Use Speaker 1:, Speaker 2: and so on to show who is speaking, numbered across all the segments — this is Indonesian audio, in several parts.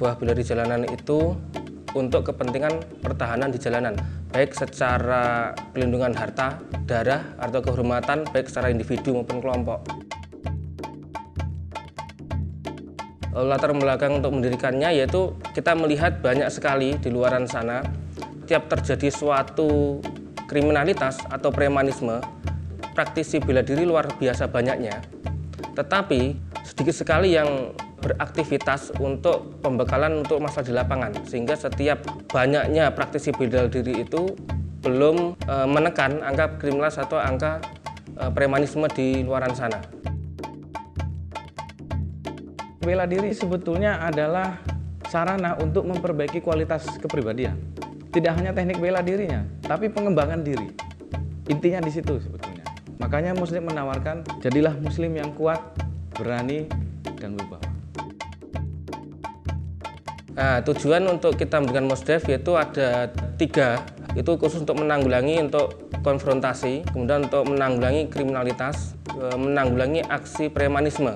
Speaker 1: sebuah bela diri jalanan itu untuk kepentingan pertahanan di jalanan, baik secara pelindungan harta, darah, atau kehormatan, baik secara individu maupun kelompok. Latar belakang untuk mendirikannya yaitu kita melihat banyak sekali di luaran sana, tiap terjadi suatu kriminalitas atau premanisme, praktisi bela diri luar biasa banyaknya. Tetapi sedikit sekali yang beraktivitas untuk pembekalan untuk masalah di lapangan, sehingga setiap banyaknya praktisi bela diri itu belum menekan angka kriminalitas atau angka premanisme di luaran sana.
Speaker 2: Bela diri sebetulnya adalah sarana untuk memperbaiki kualitas kepribadian. Tidak hanya teknik bela dirinya, tapi pengembangan diri. Intinya di situ sebetulnya. Makanya Muslim menawarkan, jadilah Muslim yang kuat, berani, dan wibawa.
Speaker 1: Nah, tujuan untuk kita memberikan Mosdev yaitu ada 3, itu khusus untuk menanggulangi untuk konfrontasi, kemudian untuk menanggulangi kriminalitas, menanggulangi aksi premanisme.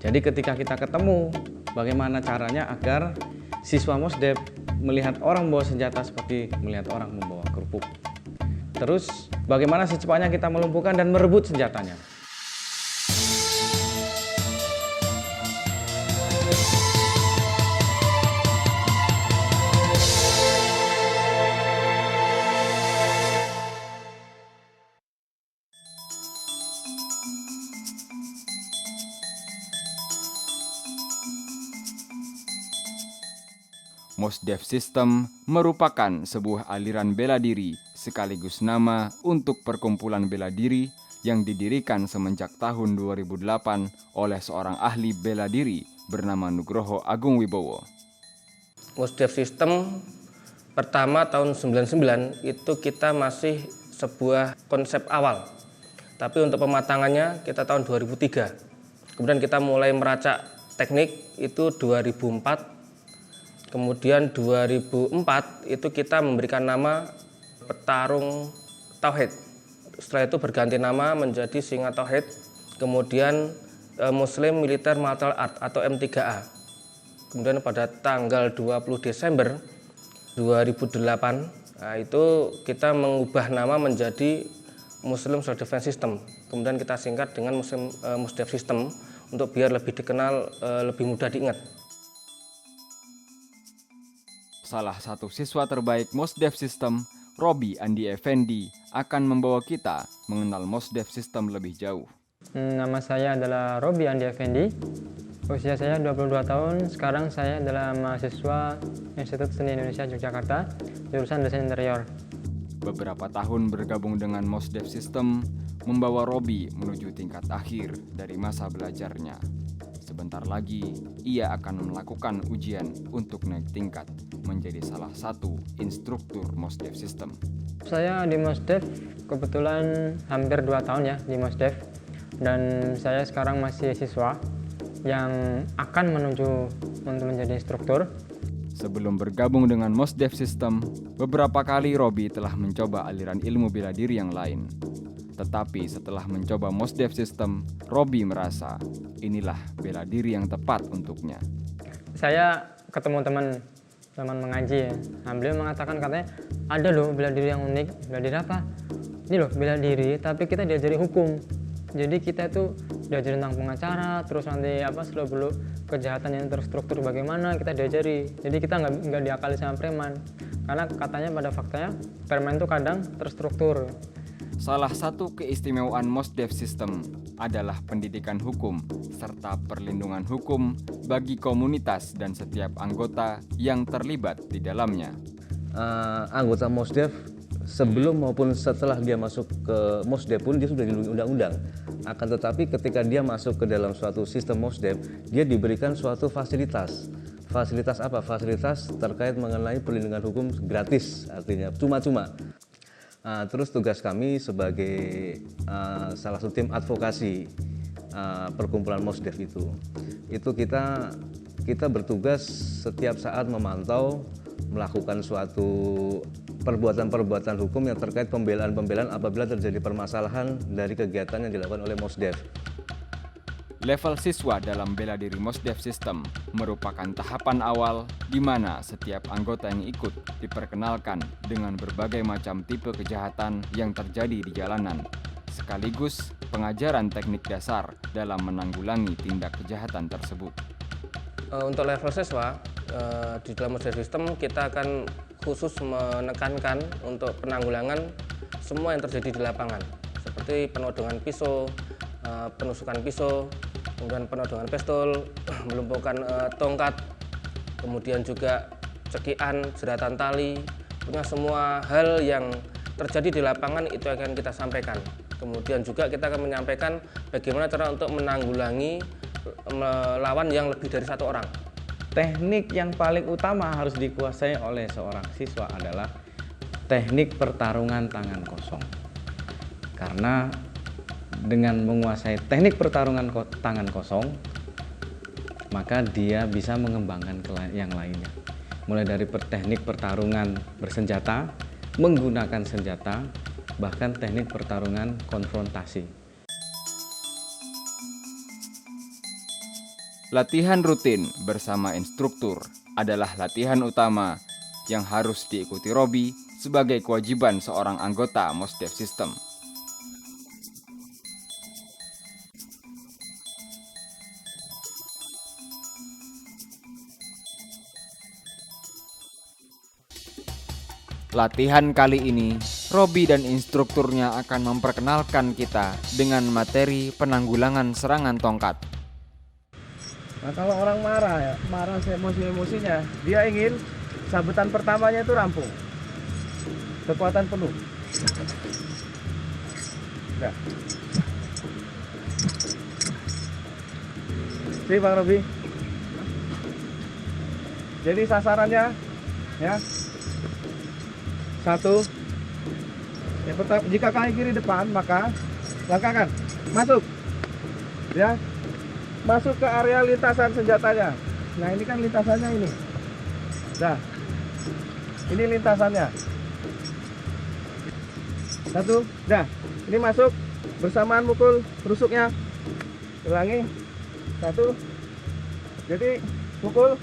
Speaker 2: Jadi ketika kita ketemu, bagaimana caranya agar siswa Mosdev melihat orang membawa senjata seperti melihat orang membawa kerupuk. Terus bagaimana secepatnya kita melumpuhkan dan merebut senjatanya.
Speaker 3: Mosdev System merupakan sebuah aliran bela diri sekaligus nama untuk perkumpulan bela diri yang didirikan semenjak tahun 2008 oleh seorang ahli bela diri bernama Nugroho Agung Wibowo.
Speaker 1: Mosdev System pertama tahun 99 itu kita masih sebuah konsep awal. Tapi untuk pematangannya kita tahun 2003. Kemudian kita mulai meracak teknik itu 2004. Kemudian 2004 itu kita memberikan nama Petarung Tauhid. Setelah itu berganti nama menjadi Singa Tauhid. Kemudian Muslim Military Martial Art atau M3A. Kemudian pada tanggal 20 Desember 2008 itu kita mengubah nama menjadi Muslim Self Defense System. Kemudian kita singkat dengan Mosdev System untuk biar lebih dikenal, lebih mudah diingat.
Speaker 3: Salah satu siswa terbaik Mosdev System, Robi Andi Effendi, akan membawa kita mengenal Mosdev System lebih jauh.
Speaker 4: Nama saya adalah Robi Andi Effendi. Usia saya 22 tahun. Sekarang saya adalah mahasiswa Institut Seni Indonesia Yogyakarta, jurusan Desain Interior.
Speaker 3: Beberapa tahun bergabung dengan Mosdev System membawa Robi menuju tingkat akhir dari masa belajarnya. Sebentar lagi, ia akan melakukan ujian untuk naik tingkat menjadi salah satu instruktur Mosdev System. Saya
Speaker 4: di Mosdev kebetulan hampir 2 tahun ya di Mosdev, dan saya sekarang masih siswa yang akan menuju untuk menjadi instruktur.
Speaker 3: Sebelum bergabung dengan Mosdev System, beberapa kali Robi telah mencoba aliran ilmu bela diri yang lain. Tetapi setelah mencoba Mosdev System, Robi merasa inilah bela diri yang tepat untuknya.
Speaker 4: Saya ketemu teman mengaji ya. Nah, beliau mengatakan katanya ada loh bela diri yang unik. Bela diri apa? Ini loh bela diri tapi kita diajari hukum. Jadi kita tuh diajari tentang pengacara, terus nanti seluk-beluk kejahatan yang terstruktur bagaimana kita diajari. Jadi kita nggak diakali sama preman. Karena katanya pada faktanya preman itu kadang terstruktur.
Speaker 3: Salah satu keistimewaan Mosdev System adalah pendidikan hukum serta perlindungan hukum bagi komunitas dan setiap anggota yang terlibat di dalamnya.
Speaker 5: Anggota Mosdev sebelum maupun setelah dia masuk ke Mosdev pun dia sudah dilindungi undang-undang. Akan tetapi ketika dia masuk ke dalam suatu sistem Mosdev, dia diberikan suatu fasilitas. Fasilitas apa? Fasilitas terkait mengenai perlindungan hukum gratis, artinya cuma-cuma. Terus tugas kami sebagai salah satu tim advokasi perkumpulan Mosdev itu kita bertugas setiap saat memantau, melakukan suatu perbuatan-perbuatan hukum yang terkait pembelaan-pembelaan apabila terjadi permasalahan dari kegiatan yang dilakukan oleh Mosdev.
Speaker 3: Level siswa dalam bela diri Mosdev System merupakan tahapan awal di mana setiap anggota yang ikut diperkenalkan dengan berbagai macam tipe kejahatan yang terjadi di jalanan, sekaligus pengajaran teknik dasar dalam menanggulangi tindak kejahatan tersebut.
Speaker 1: Untuk level siswa, di dalam Mosdev System kita akan khusus menekankan untuk penanggulangan semua yang terjadi di lapangan, seperti penodongan pisau, penusukan pisau, kemudian penodongan pistol, melumpuhkan tongkat, kemudian juga cekian, jeratan tali, punya semua hal yang terjadi di lapangan itu akan kita sampaikan. Kemudian juga kita akan menyampaikan bagaimana cara untuk menanggulangi melawan yang lebih dari satu orang.
Speaker 2: Teknik yang paling utama harus dikuasai oleh seorang siswa adalah teknik pertarungan tangan kosong. Karena dengan menguasai teknik pertarungan tangan kosong, maka dia bisa mengembangkan yang lainnya. Mulai dari teknik pertarungan bersenjata, menggunakan senjata, bahkan teknik pertarungan konfrontasi.
Speaker 3: Latihan rutin bersama instruktur adalah latihan utama yang harus diikuti Robi sebagai kewajiban seorang anggota Mosdev System. Latihan kali ini, Robi dan instrukturnya akan memperkenalkan kita dengan materi penanggulangan serangan tongkat.
Speaker 2: Nah, kalau orang marah emosi-emosinya, dia ingin sabetan pertamanya itu rampung, kekuatan penuh. Nah. Si Bang Robi. Jadi sasarannya, ya. Satu. Yang pertama, jika kaki kiri depan, maka langkahkan, masuk, ya. Masuk ke area lintasan senjatanya. Nah, ini kan lintasannya ini. Nah, ini lintasannya. Satu, dah. Ini masuk bersamaan mukul rusuknya. Ulangi. Satu. Jadi pukul.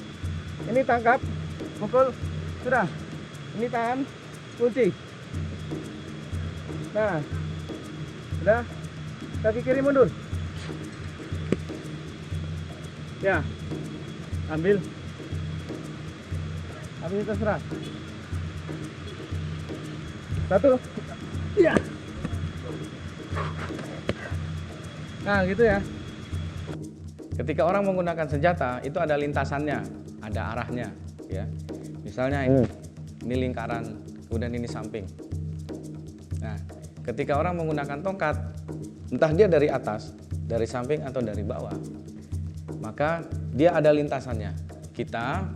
Speaker 2: Ini tangkap. Pukul. Sudah. Ini tahan. Kunci. Nah. Sudah. Kaki kiri mundur. Ya, ambil. Habis itu serang. Satu. Ya. Nah, gitu ya. Ketika orang menggunakan senjata, itu ada lintasannya, ada arahnya, ya. Misalnya ini lingkaran, kemudian ini samping. Nah, ketika orang menggunakan tongkat, entah dia dari atas, dari samping atau dari bawah, maka dia ada lintasannya. Kita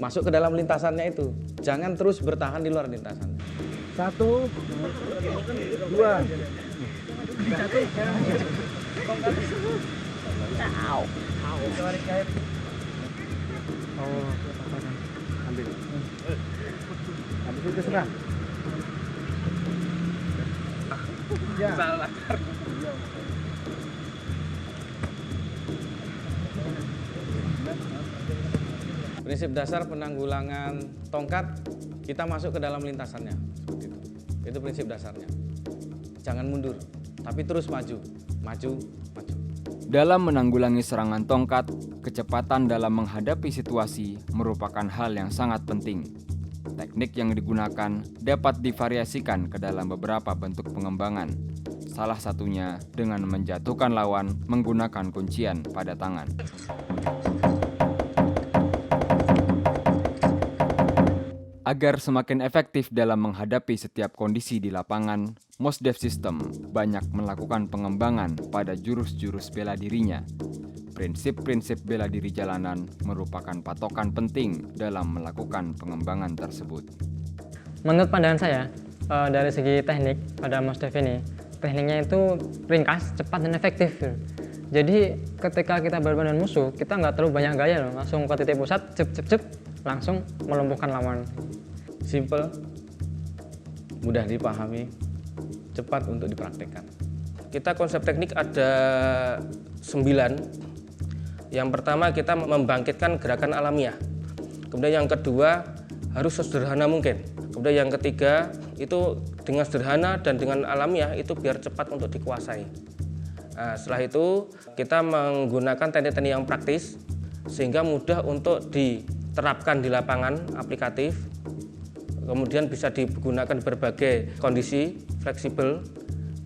Speaker 2: masuk ke dalam lintasannya itu. Jangan terus bertahan di luar lintasannya. Satu, dua. Ambil. Habis itu serang. Ya. Prinsip dasar penanggulangan tongkat, kita masuk ke dalam lintasannya, seperti itu. Itu prinsip dasarnya. Jangan mundur, tapi terus maju, maju, maju.
Speaker 3: Dalam menanggulangi serangan tongkat, kecepatan dalam menghadapi situasi merupakan hal yang sangat penting. Teknik yang digunakan dapat divariasikan ke dalam beberapa bentuk pengembangan. Salah satunya dengan menjatuhkan lawan menggunakan kuncian pada tangan. Agar semakin efektif dalam menghadapi setiap kondisi di lapangan, Mosdev System banyak melakukan pengembangan pada jurus-jurus bela dirinya. Prinsip-prinsip bela diri jalanan merupakan patokan penting dalam melakukan pengembangan tersebut.
Speaker 4: Menurut pandangan saya, dari segi teknik pada Mosdev ini, tekniknya itu ringkas, cepat, dan efektif. Jadi ketika kita berhadapan dengan musuh, kita nggak terlalu banyak gaya loh, langsung ke titik pusat, cep, langsung melumpuhkan lawan.
Speaker 2: Simple, mudah dipahami, cepat untuk dipraktikkan.
Speaker 1: Kita konsep teknik ada Yang pertama, kita membangkitkan gerakan alamiah. Kemudian yang kedua, harus sesederhana mungkin. Kemudian yang ketiga, itu dengan sederhana dan dengan alamiah itu biar cepat untuk dikuasai. Nah, setelah itu kita menggunakan teknik-teknik yang praktis sehingga mudah untuk diterapkan di lapangan, aplikatif. Kemudian bisa digunakan di berbagai kondisi, fleksibel.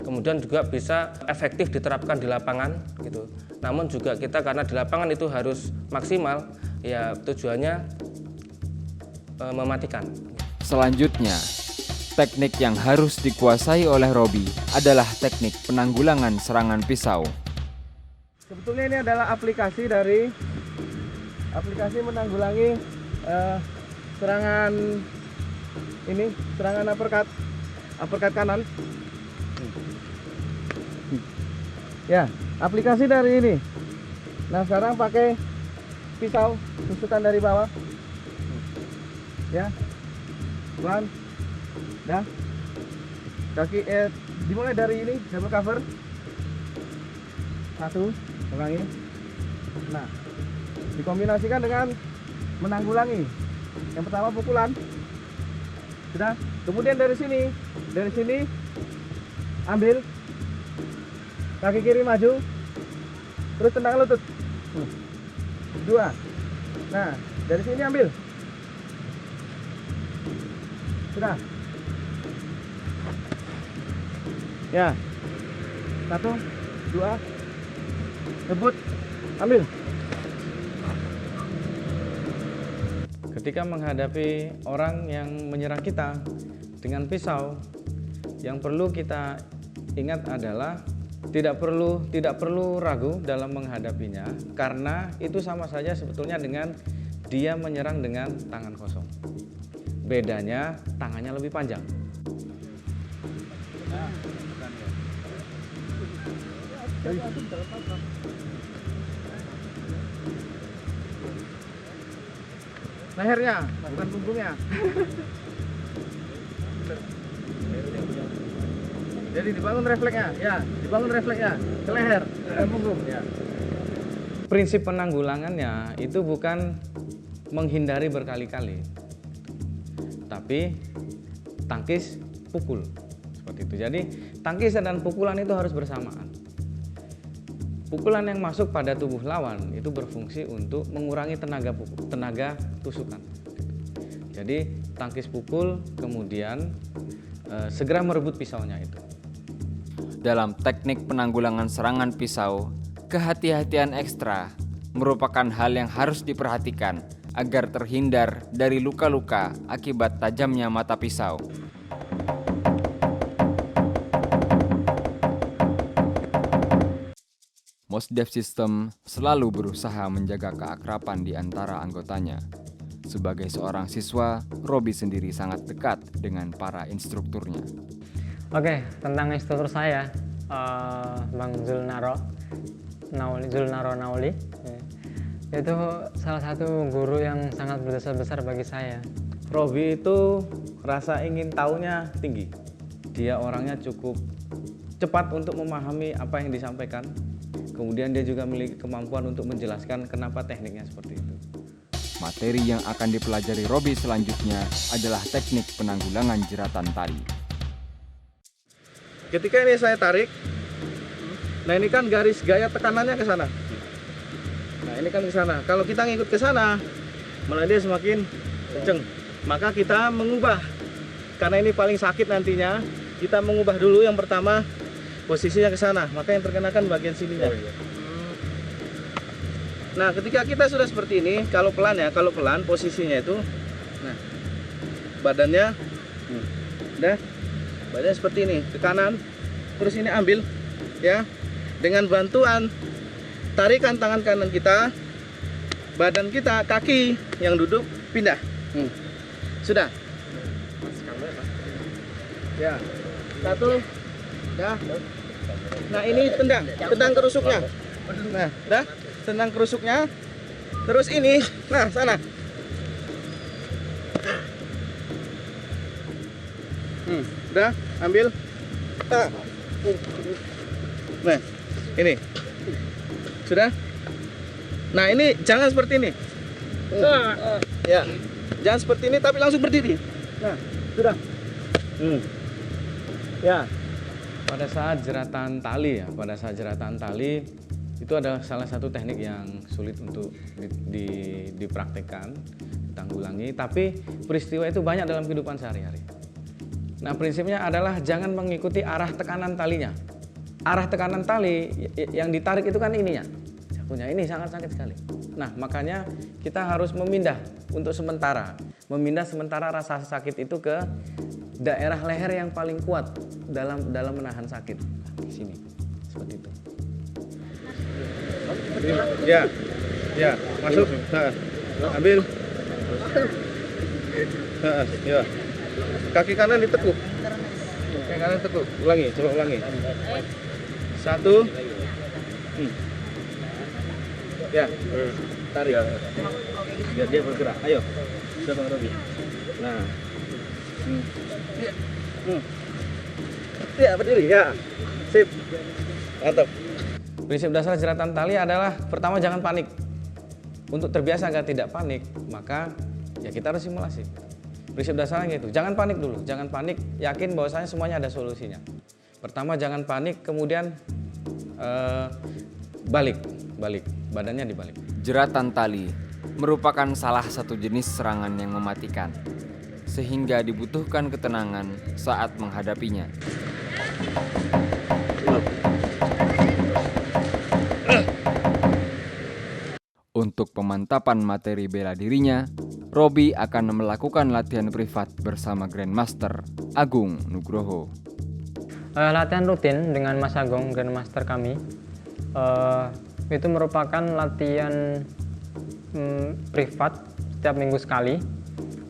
Speaker 1: Kemudian juga bisa efektif diterapkan di lapangan gitu. Namun juga kita karena di lapangan itu harus maksimal, ya tujuannya mematikan.
Speaker 3: Selanjutnya, teknik yang harus dikuasai oleh Robi adalah teknik penanggulangan serangan pisau.
Speaker 6: Sebetulnya ini adalah aplikasi menanggulangi serangan uppercut kanan. Ya, aplikasi dari ini. Nah, sekarang pakai pisau, tusukan dari bawah. Ya, pelan. Dah. Kaki dimulai dari ini, double cover. 1, ulangi. Nah, dikombinasikan dengan menanggulangi. Yang pertama pukulan. Sudah. Kemudian dari sini ambil kaki kiri maju, terus tendang lutut. 2. Nah, dari sini ambil. Sudah. Ya. 1, 2. Rebut. Ambil.
Speaker 2: Ketika menghadapi orang yang menyerang kita dengan pisau, yang perlu kita ingat adalah tidak perlu ragu dalam menghadapinya, karena itu sama saja sebetulnya dengan dia menyerang dengan tangan kosong. Bedanya tangannya lebih panjang.
Speaker 6: Lehernya, bukan punggungnya. Jadi dibangun refleksnya, ya, ke leher, ke punggung, ya.
Speaker 2: Prinsip penanggulangannya itu bukan menghindari berkali-kali, tapi tangkis pukul seperti itu. Jadi tangkis dan pukulan itu harus bersamaan. Pukulan yang masuk pada tubuh lawan itu berfungsi untuk mengurangi tenaga tusukan. Jadi tangkis pukul, kemudian segera merebut pisaunya itu.
Speaker 3: Dalam teknik penanggulangan serangan pisau, kehati-hatian ekstra merupakan hal yang harus diperhatikan agar terhindar dari luka-luka akibat tajamnya mata pisau. Mosdev System selalu berusaha menjaga keakraban di antara anggotanya. Sebagai seorang siswa, Robi sendiri sangat dekat dengan para instrukturnya.
Speaker 4: Oke, tentang instruktur saya, Bang Zulnaro Nauli, itu salah satu guru yang sangat berjasa besar bagi saya.
Speaker 2: Robi itu rasa ingin tahunya tinggi. Dia orangnya cukup cepat untuk memahami apa yang disampaikan. Kemudian dia juga memiliki kemampuan untuk menjelaskan kenapa tekniknya seperti itu.
Speaker 3: Materi yang akan dipelajari Robi selanjutnya adalah teknik penanggulangan jeratan tali.
Speaker 6: Ketika ini saya tarik, nah ini kan garis gaya tekanannya ke sana. Nah ini kan ke sana. Kalau kita ngikut ke sana, malah dia semakin kenceng. Maka kita mengubah, karena ini paling sakit nantinya. Kita mengubah dulu yang pertama posisinya ke sana. Maka yang terkenakan bagian sininya. Nah ketika kita sudah seperti ini, kalau pelan posisinya itu, nah badannya, badannya seperti ini ke kanan, terus ini ambil, ya, dengan bantuan tarikan tangan kanan kita, badan kita, kaki yang duduk pindah, sudah, ya, 1, ya, nah ini tendang kerusuknya, nah, dah. Tendang kerusuknya, terus ini, nah sana, udah ambil, nah ini, Sudah? Nah, ini jangan seperti ini. Ya. Jangan seperti ini tapi langsung berdiri. Nah, sudah. Ya.
Speaker 2: Pada saat jeratan tali itu adalah salah satu teknik yang sulit untuk dipraktekkan, ditanggulangi, tapi peristiwa itu banyak dalam kehidupan sehari-hari. Nah, prinsipnya adalah jangan mengikuti arah tekanan talinya. Arah tekanan tali yang ditarik itu kan ininya. Punya ini sangat sakit sekali. Nah, makanya kita harus memindah sementara rasa sakit itu ke daerah leher yang paling kuat dalam menahan sakit. Di sini. Seperti itu.
Speaker 6: Ya. Ya, masuk. Nah, ambil. Ya. Kaki kanan ditekuk. Kaki kanan tekuk. Ulangi, coba ulangi. 1. Ya. Tarik. Biar dia bergerak. Ayo. Sudah Bang Robi. Nah. Ya, berdiri. Ya. Sip. Mantap.
Speaker 2: Prinsip dasar jeratan tali adalah pertama jangan panik. Untuk terbiasa agar tidak panik, maka ya kita harus simulasi. Prinsip dasarnya gitu. Jangan panik dulu, jangan panik, yakin bahwasanya semuanya ada solusinya. Pertama jangan panik, kemudian balik, badannya dibalik.
Speaker 3: Jeratan tali merupakan salah satu jenis serangan yang mematikan, sehingga dibutuhkan ketenangan saat menghadapinya. Untuk pemantapan materi bela dirinya, Robi akan melakukan latihan privat bersama Grandmaster Agung Nugroho.
Speaker 4: Latihan rutin dengan Mas Agung, Grandmaster kami, itu merupakan latihan privat setiap minggu sekali.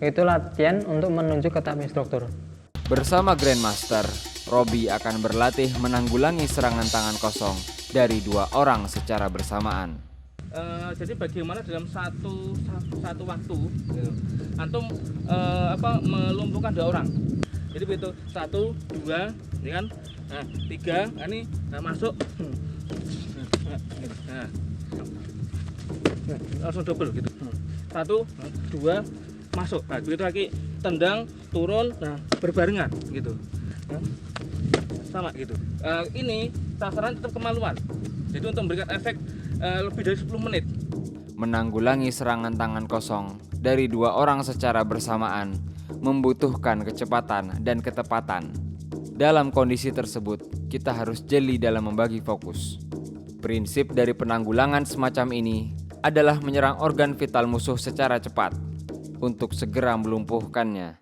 Speaker 4: Itu latihan untuk menuju ke tahap instruktur.
Speaker 3: Bersama Grandmaster, Robi akan berlatih menanggulangi serangan tangan kosong dari 2 orang secara bersamaan.
Speaker 1: Jadi bagaimana dalam satu waktu gitu, antum melumpuhkan 2 orang. Jadi begitu 1, 2, ini kan, nah 3, ini masuk, langsung double gitu. 1, 2, masuk. Nah begitu lagi tendang, turun, nah berbarengan gitu. Sama gitu. Ini sasaran tetap kemaluan. Jadi untuk memberikan efek lebih dari 10 menit.
Speaker 3: Menanggulangi serangan tangan kosong dari 2 orang secara bersamaan membutuhkan kecepatan dan ketepatan. Dalam kondisi tersebut, kita harus jeli dalam membagi fokus. Prinsip dari penanggulangan semacam ini adalah menyerang organ vital musuh secara cepat untuk segera melumpuhkannya.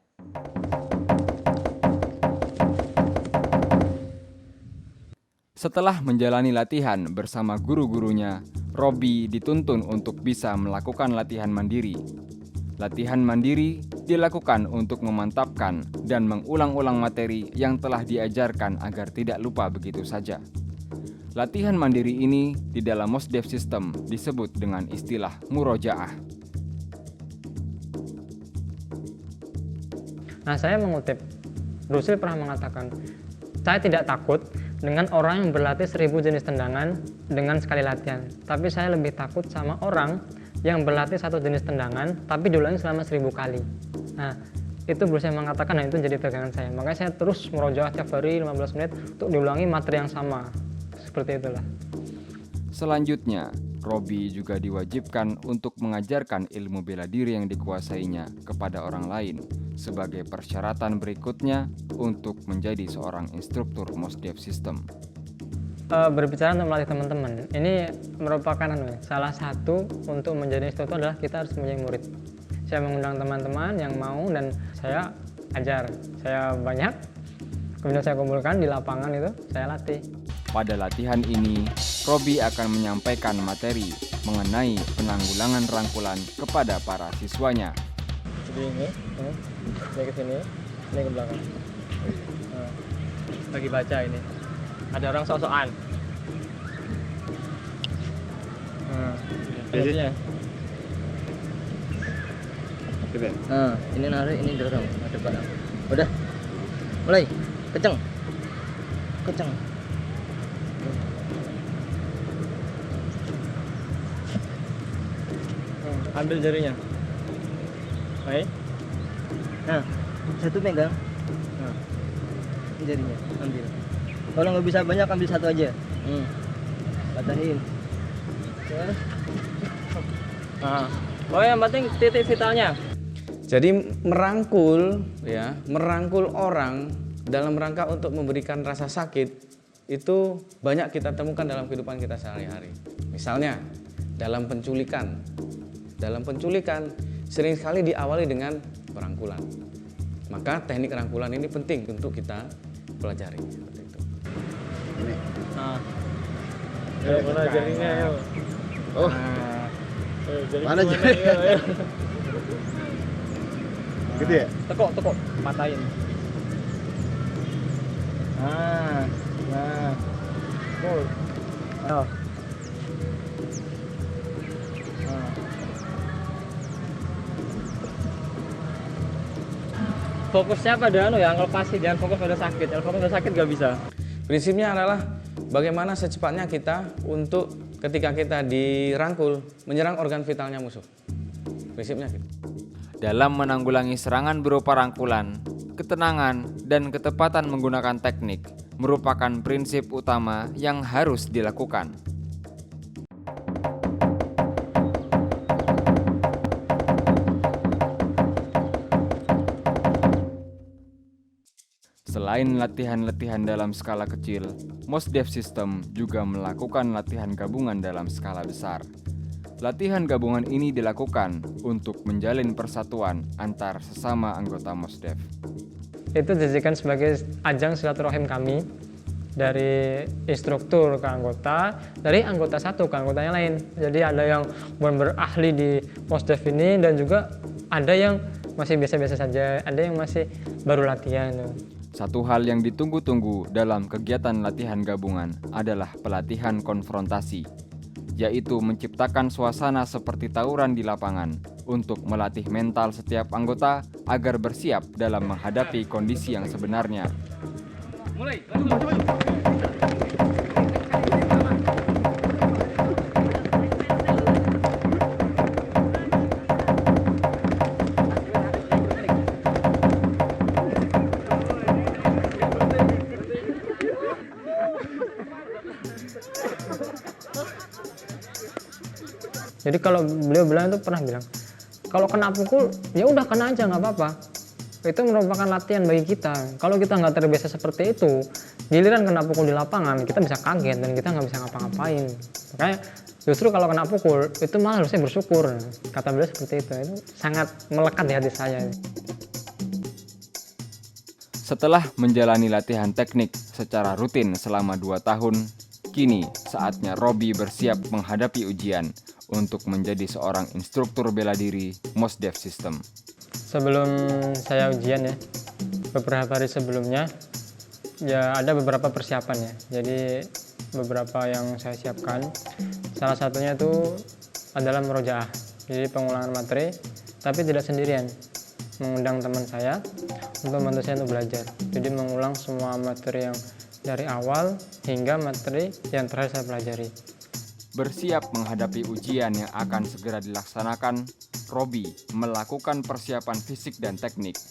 Speaker 3: Setelah menjalani latihan bersama guru-gurunya, Robi dituntun untuk bisa melakukan latihan mandiri. Latihan mandiri dilakukan untuk memantapkan dan mengulang-ulang materi yang telah diajarkan agar tidak lupa begitu saja. Latihan mandiri ini di dalam Mosdev System disebut dengan istilah murojaah.
Speaker 4: Nah, saya mengutip, Bruce Lee pernah mengatakan, saya tidak takut dengan orang yang berlatih 1000 jenis tendangan dengan sekali latihan. Tapi saya lebih takut sama orang yang berlatih 1 jenis tendangan tapi diulangi selama 1000 kali. Nah, itu Bruce Lee mengatakan, nah itu jadi pegangan saya. Makanya saya terus merojaah tiap hari 15 menit untuk diulangi materi yang sama. Seperti itulah.
Speaker 3: Selanjutnya, Robi juga diwajibkan untuk mengajarkan ilmu bela diri yang dikuasainya kepada orang lain sebagai persyaratan berikutnya untuk menjadi seorang instruktur Mosdev System.
Speaker 4: Berbicara untuk melatih teman-teman, ini merupakan salah satu untuk menjadi instruktur adalah kita harus mempunyai murid. Saya mengundang teman-teman yang mau dan saya ajar. Saya banyak, kemudian saya kumpulkan di lapangan itu, saya latih.
Speaker 3: Pada latihan ini, Robi akan menyampaikan materi mengenai penanggulangan rangkulan kepada para siswanya.
Speaker 4: Jadi ini ke sini, ini ke belakang. Lagi baca ini. Ada orang sok-sokan. Biasanya.
Speaker 7: Nah, ini narik, ini dorong, ada barang. Udah, mulai, kenceng.
Speaker 6: Ambil jarinya. Baik.
Speaker 7: Nah, satu pegang. Nah, ini jarinya, ambil. Kalau nggak bisa banyak, ambil satu aja. Patahin. Terus.
Speaker 4: Nah, oh yang penting titik vitalnya.
Speaker 2: Jadi merangkul ya, merangkul orang dalam rangka untuk memberikan rasa sakit itu banyak kita temukan dalam kehidupan kita sehari-hari. Misalnya dalam penculikan. Dalam penculikan sering sekali diawali dengan perangkulan. Maka teknik rangkulan ini penting untuk kita pelajari seperti itu.
Speaker 4: Nah,
Speaker 6: Mana jarinya? Ayo.
Speaker 5: Oh,
Speaker 6: Jari
Speaker 5: mana
Speaker 6: gimana?
Speaker 5: jari?
Speaker 6: Ayo.
Speaker 5: gitu ya?
Speaker 4: tekuk,
Speaker 6: Patahin. Nah. Pul. Ayo.
Speaker 4: fokusnya pada ya ngelepasi, jangan fokus pada sakit. Kalau fokus pada sakit nggak bisa.
Speaker 2: Prinsipnya adalah bagaimana secepatnya kita untuk ketika kita dirangkul menyerang organ vitalnya musuh. Prinsipnya gitu.
Speaker 3: Dalam menanggulangi serangan berupa rangkulan, ketenangan, dan ketepatan menggunakan teknik merupakan prinsip utama yang harus dilakukan. Selain latihan-latihan dalam skala kecil, Mosdev System juga melakukan latihan gabungan dalam skala besar. Latihan gabungan ini dilakukan untuk menjalin persatuan antar sesama anggota Mosdev.
Speaker 4: Itu dijadikan sebagai ajang silaturahim kami dari instruktur ke anggota, dari anggota satu ke anggota yang lain. Jadi ada yang benar-benar ahli di Mosdev ini dan juga ada yang masih biasa-biasa saja, ada yang masih baru latihan.
Speaker 3: Satu hal yang ditunggu-tunggu dalam kegiatan latihan gabungan adalah pelatihan konfrontasi, yaitu menciptakan suasana seperti tawuran di lapangan untuk melatih mental setiap anggota agar bersiap dalam menghadapi kondisi yang sebenarnya.
Speaker 4: Jadi kalau beliau bilang itu pernah bilang, kalau kena pukul ya udah kena aja nggak apa-apa. Itu merupakan latihan bagi kita. Kalau kita nggak terbiasa seperti itu, giliran kena pukul di lapangan kita bisa kaget dan kita nggak bisa ngapa-ngapain. Makanya justru kalau kena pukul itu malah harusnya bersyukur. Kata beliau seperti itu sangat melekat di hati saya.
Speaker 3: Setelah menjalani latihan teknik secara rutin selama 2 tahun, kini saatnya Robi bersiap menghadapi ujian untuk menjadi seorang instruktur bela diri Mosdev System.
Speaker 4: Sebelum saya ujian ya, beberapa hari sebelumnya ya ada beberapa persiapan ya. Jadi beberapa yang saya siapkan, salah satunya itu adalah murojaah. Jadi pengulangan materi, tapi tidak sendirian. Mengundang teman saya untuk membantu saya untuk belajar. Jadi mengulang semua materi yang dari awal hingga materi yang terakhir saya pelajari.
Speaker 3: Bersiap menghadapi ujian yang akan segera dilaksanakan, Robi melakukan persiapan fisik dan teknik.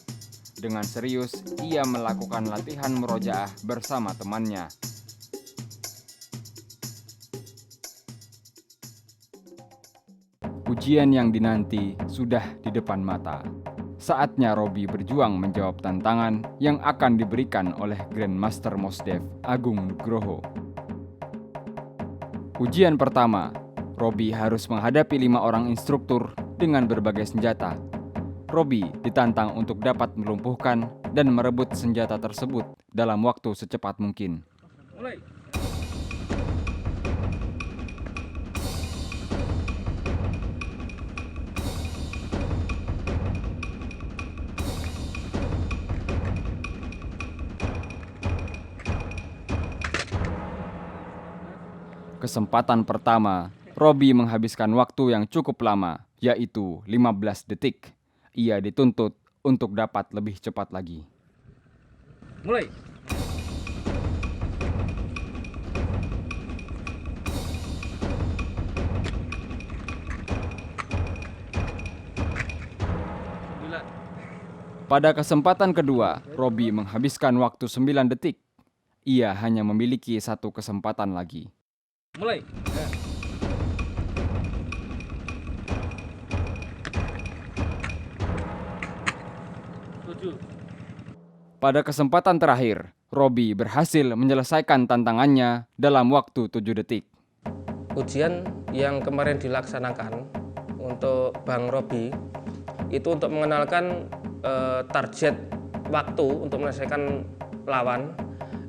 Speaker 3: Dengan serius, ia melakukan latihan murojaah bersama temannya. Ujian yang dinanti sudah di depan mata. Saatnya Robi berjuang menjawab tantangan yang akan diberikan oleh Grandmaster Mosdev Agung Nugroho. Ujian pertama, Robi harus menghadapi 5 orang instruktur dengan berbagai senjata. Robi ditantang untuk dapat melumpuhkan dan merebut senjata tersebut dalam waktu secepat mungkin. Kesempatan pertama, Robi menghabiskan waktu yang cukup lama, yaitu 15 detik. Ia dituntut untuk dapat lebih cepat lagi.
Speaker 6: Mulai.
Speaker 3: Pada kesempatan kedua, Robi menghabiskan waktu 9 detik. Ia hanya memiliki 1 kesempatan lagi.
Speaker 6: Mulai.
Speaker 3: Pada kesempatan terakhir, Robi berhasil menyelesaikan tantangannya dalam waktu 7 detik.
Speaker 1: Ujian yang kemarin dilaksanakan untuk Bang Robi itu untuk mengenalkan target waktu untuk menyelesaikan lawan.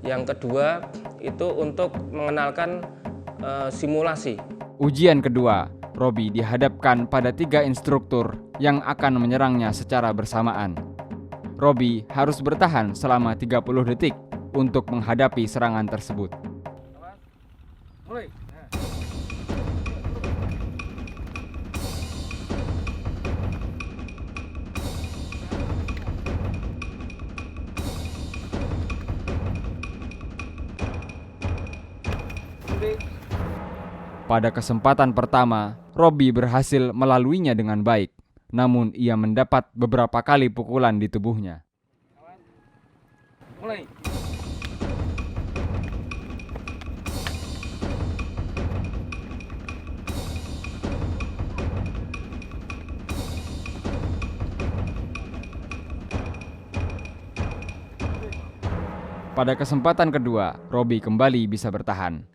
Speaker 1: Yang kedua itu untuk mengenalkan simulasi.
Speaker 3: Ujian kedua, Robi dihadapkan pada 3 instruktur yang akan menyerangnya secara bersamaan. Robi harus bertahan selama 30 detik untuk menghadapi serangan tersebut.
Speaker 6: Mulai.
Speaker 3: Pada kesempatan pertama, Robi berhasil melaluinya dengan baik. Namun ia mendapat beberapa kali pukulan di tubuhnya.
Speaker 6: Mulai.
Speaker 3: Pada kesempatan kedua, Robi kembali bisa bertahan.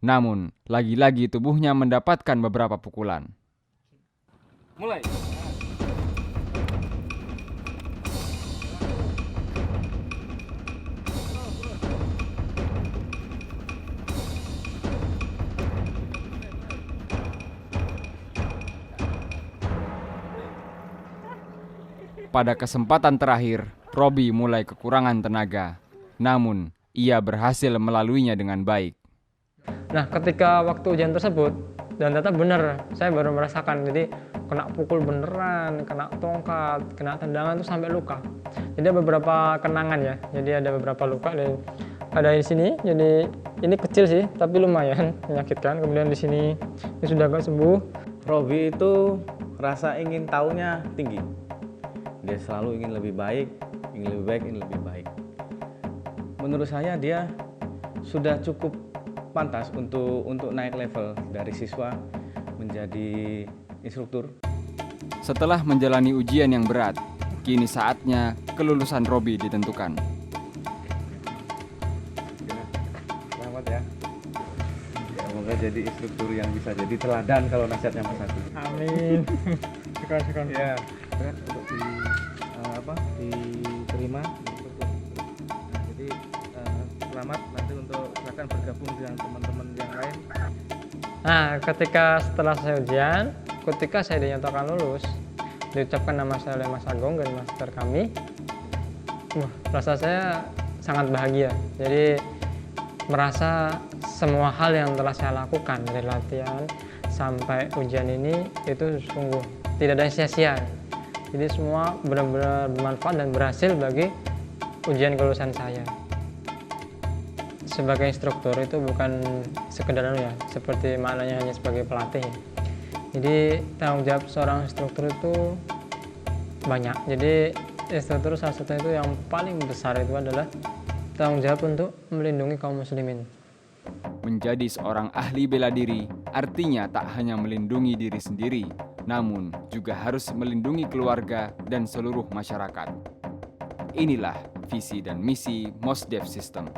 Speaker 3: Namun, lagi-lagi tubuhnya mendapatkan beberapa pukulan.
Speaker 6: Mulai.
Speaker 3: Pada kesempatan terakhir, Robi mulai kekurangan tenaga. Namun, ia berhasil melaluinya dengan baik.
Speaker 4: Nah, ketika waktu ujian tersebut, dan ternyata benar, saya baru merasakan. Jadi kena pukul beneran, kena tongkat, kena tendangan tuh sampai luka. Jadi ada beberapa kenangan ya. Jadi ada beberapa luka. Ada di sini. Jadi ini kecil sih, tapi lumayan menyakitkan. Kemudian di sini ini sudah agak sembuh.
Speaker 2: Robi itu rasa ingin tahunya tinggi. Dia selalu ingin lebih baik, ingin lebih baik. Menurut saya dia sudah cukup pantas untuk naik level dari siswa menjadi instruktur.
Speaker 3: Setelah menjalani ujian yang berat, kini saatnya kelulusan Robi ditentukan.
Speaker 2: Selamat ya. Semoga jadi instruktur yang bisa jadi teladan kalau nasihatnya Mas Agus.
Speaker 4: Amin. Syukur.
Speaker 2: Ya, kan untuk diterima. Nah, jadi selamat nanti untuk silakan bergabung dengan teman-teman yang lain.
Speaker 4: Nah, ketika setelah saya ujian, ketika saya dinyatakan lulus, diucapkan nama saya oleh Mas Agung dan master kami, rasa saya sangat bahagia. Jadi merasa semua hal yang telah saya lakukan dari latihan sampai ujian ini itu sungguh tidak ada yang sia-sia. Jadi semua benar-benar bermanfaat dan berhasil bagi ujian kelulusan saya. Sebagai instruktur itu bukan sekedar ya, seperti maknanya hanya sebagai pelatih. Jadi tanggung jawab seorang instruktur itu banyak. Jadi instruktur salah satu itu yang paling besar itu adalah tanggung jawab untuk melindungi kaum muslimin.
Speaker 3: Menjadi seorang ahli bela diri artinya tak hanya melindungi diri sendiri, namun juga harus melindungi keluarga dan seluruh masyarakat. Inilah visi dan misi Mosdev System.